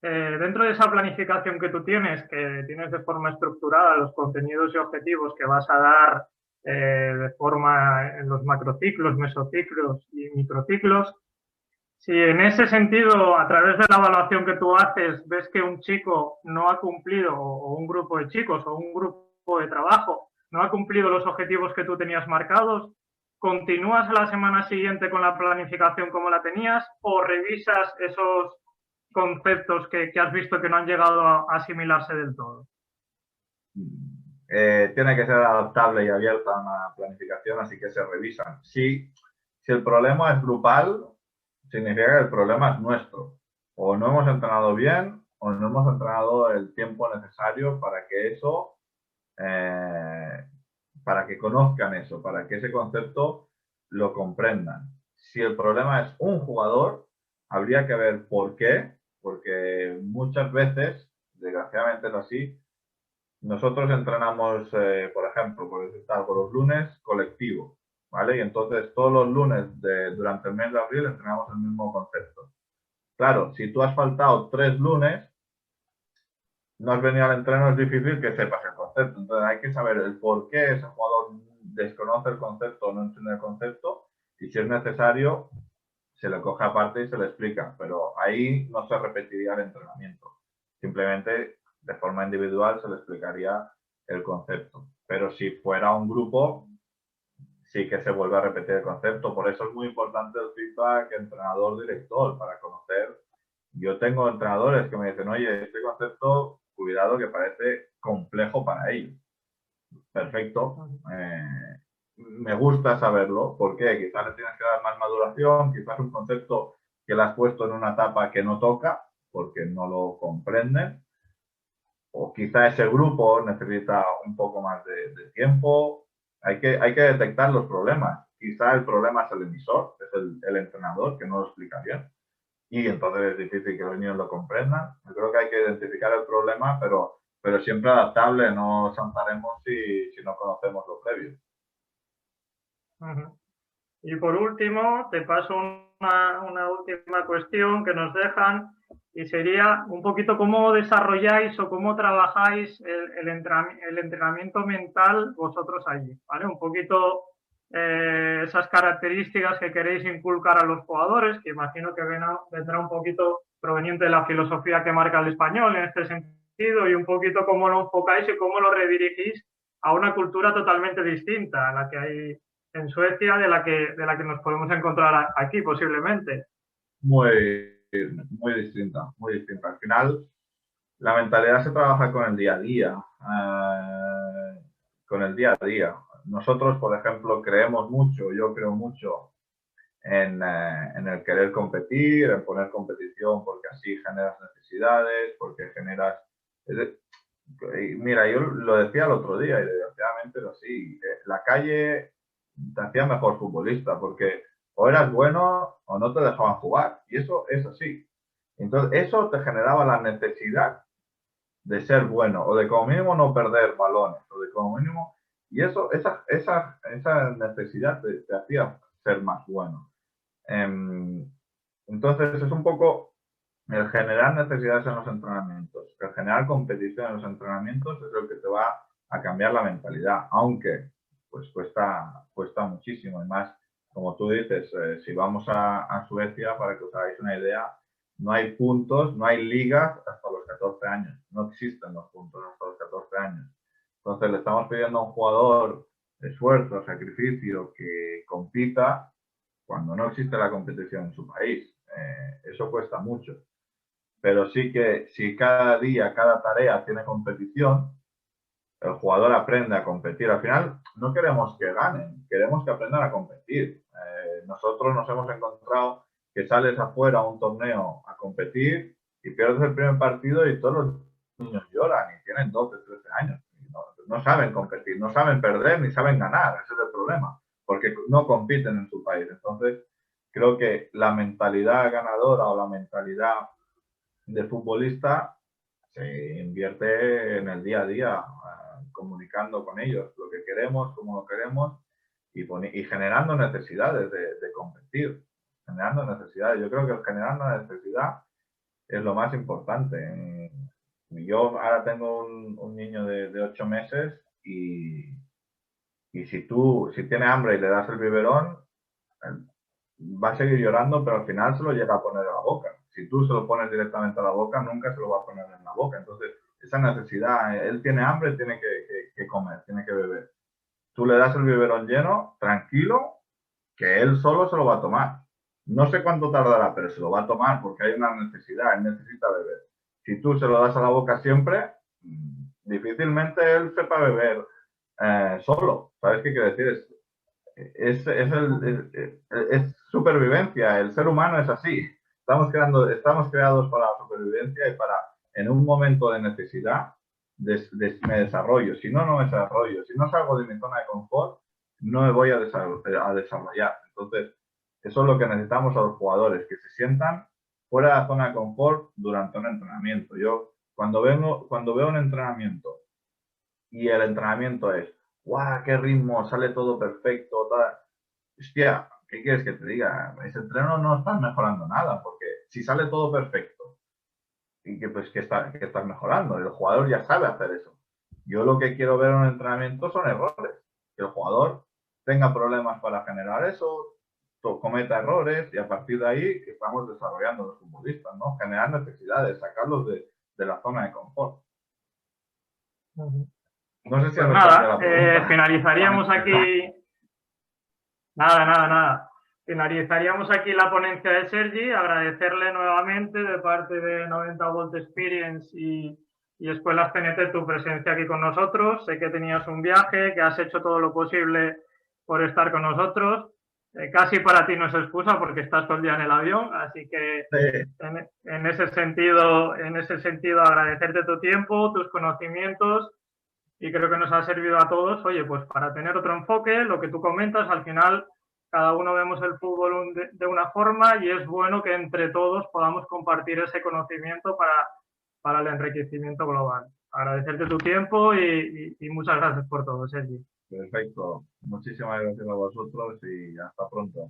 dentro de esa planificación que tú tienes, que tienes de forma estructurada los contenidos y objetivos que vas a dar de forma en los macrociclos, mesociclos y microciclos, si en ese sentido, a través de la evaluación que tú haces, ves que un chico no ha cumplido, o un grupo de chicos, o un grupo de trabajo, no ha cumplido los objetivos que tú tenías marcados, ¿continúas a la semana siguiente con la planificación como la tenías o revisas esos conceptos que has visto que no han llegado a asimilarse del todo? Tiene que ser adaptable y abierta a una planificación, así que se revisan. Si el problema es grupal, significa que el problema es nuestro. O no hemos entrenado bien o no hemos entrenado el tiempo necesario para que eso, para que conozcan eso, para que ese concepto lo comprendan. Si el problema es un jugador, habría que ver por qué, porque muchas veces, desgraciadamente es así, nosotros entrenamos, por ejemplo, por decir algo, los lunes colectivo, ¿vale? Y entonces todos los lunes durante el mes de abril entrenamos el mismo concepto. Claro, si tú has faltado 3 lunes, no has venido al entreno, es difícil que sepas el concepto. Entonces hay que saber el por qué ese jugador desconoce el concepto o no entiende el concepto, y si es necesario, se le coge aparte y se le explica. Pero ahí no se repetiría el entrenamiento. Simplemente de forma individual se le explicaría el concepto. Pero si fuera un grupo, sí que se vuelve a repetir el concepto. Por eso es muy importante el feedback entrenador-director, para conocer. Yo tengo entrenadores que me dicen, oye, este concepto, cuidado, que parece complejo para ellos. Perfecto. Me gusta saberlo. ¿Por qué? Quizás le tienes que dar más maduración, quizás un concepto que le has puesto en una etapa que no toca, porque no lo comprenden. O quizá ese grupo necesita un poco más de tiempo. Hay que detectar los problemas. Quizá el problema es el emisor, es el entrenador que no lo explica bien. Y entonces es difícil que los niños lo comprendan. Yo creo que hay que identificar el problema, pero siempre adaptable, no saltaremos si no conocemos lo previo. Y por último, te paso una última cuestión que nos dejan y sería un poquito cómo desarrolláis o cómo trabajáis el entrenamiento mental vosotros allí, ¿vale? Un poquito esas características que queréis inculcar a los jugadores, que imagino que vendrá un poquito proveniente de la filosofía que marca el español en este sentido, y un poquito cómo lo enfocáis y cómo lo redirigís a una cultura totalmente distinta a la que hay en Suecia de la que nos podemos encontrar aquí posiblemente. Muy distinta, muy distinta. Al final, la mentalidad se trabaja con el día a día, con el día a día. Nosotros, por ejemplo, creemos mucho, yo creo mucho en el querer competir, en poner competición, porque así generas necesidades, porque generas... Mira, yo lo decía el otro día y desgraciadamente lo así. La calle te hacía mejor futbolista porque o eras bueno o no te dejaban jugar. Y eso es así. Entonces, eso te generaba la necesidad de ser bueno o de como mínimo no perder balones o de como mínimo... Y eso, esa necesidad te hacía ser más bueno. Entonces, es un poco el generar necesidades en los entrenamientos, el generar competición en los entrenamientos es lo que te va a cambiar la mentalidad, aunque pues cuesta muchísimo. Y más, como tú dices, si vamos a Suecia, para que os hagáis una idea, no hay puntos, no hay ligas hasta los 14 años. No existen los puntos hasta los 14 años. Entonces le estamos pidiendo a un jugador esfuerzo, sacrificio, que compita cuando no existe la competición en su país. Eso cuesta mucho. Pero sí que si cada día, cada tarea tiene competición, el jugador aprende a competir. Al final no queremos que ganen, queremos que aprendan a competir. Nosotros nos hemos encontrado que sales afuera a un torneo a competir y pierdes el primer partido y todos los niños lloran y tienen 12, 13 años. No saben competir, no saben perder ni saben ganar. Ese es el problema, porque no compiten en su país. Entonces, creo que la mentalidad ganadora o la mentalidad de futbolista se invierte en el día a día, comunicando con ellos lo que queremos, cómo lo queremos y generando necesidades de competir, generando necesidades. Yo creo que generar una necesidad es lo más importante. Yo ahora tengo un niño de 8 meses y si tiene hambre y le das el biberón, va a seguir llorando, pero al final se lo llega a poner a la boca. Si tú se lo pones directamente a la boca, nunca se lo va a poner en la boca. Entonces, esa necesidad, él tiene hambre, tiene que comer, tiene que beber. Tú le das el biberón lleno, tranquilo, que él solo se lo va a tomar. No sé cuánto tardará, pero se lo va a tomar porque hay una necesidad, él necesita beber. Si tú se lo das a la boca siempre, difícilmente él sepa beber solo. ¿Sabes qué quiero decir? Es supervivencia. El ser humano es así. Estamos creados para la supervivencia y para, en un momento de necesidad, me desarrollo. Si no, no me desarrollo. Si no salgo de mi zona de confort, no me voy a desarrollar. Entonces, eso es lo que necesitamos a los jugadores, que se sientan fuera de la zona de confort durante un entrenamiento. Yo, cuando veo un entrenamiento y el entrenamiento es ¡guau! ¡Qué ritmo! Sale todo perfecto. Tal. Hostia, ¿qué quieres que te diga? Ese entreno no estás mejorando nada, porque si sale todo perfecto y que estás mejorando, el jugador ya sabe hacer eso. Yo lo que quiero ver en un entrenamiento son errores. Que el jugador tenga problemas para generar eso, cometa errores y a partir de ahí estamos desarrollando los futbolistas, ¿no? Generar necesidades, sacarlos de la zona de confort. No sé si pues nada, finalizaríamos aquí. Nada. Finalizaríamos aquí la ponencia de Sergi. Agradecerle nuevamente de parte de 90 Volt Experience y Escuelas PNT tu presencia aquí con nosotros. Sé que tenías un viaje, que has hecho todo lo posible por estar con nosotros. Casi para ti no es excusa porque estás todo el día en el avión, así que en ese sentido agradecerte tu tiempo, tus conocimientos y creo que nos ha servido a todos, oye, pues para tener otro enfoque, lo que tú comentas, al final cada uno vemos el fútbol de una forma y es bueno que entre todos podamos compartir ese conocimiento para el enriquecimiento global. Agradecerte tu tiempo y muchas gracias por todo, Sergi. Perfecto. Muchísimas gracias a vosotros y hasta pronto.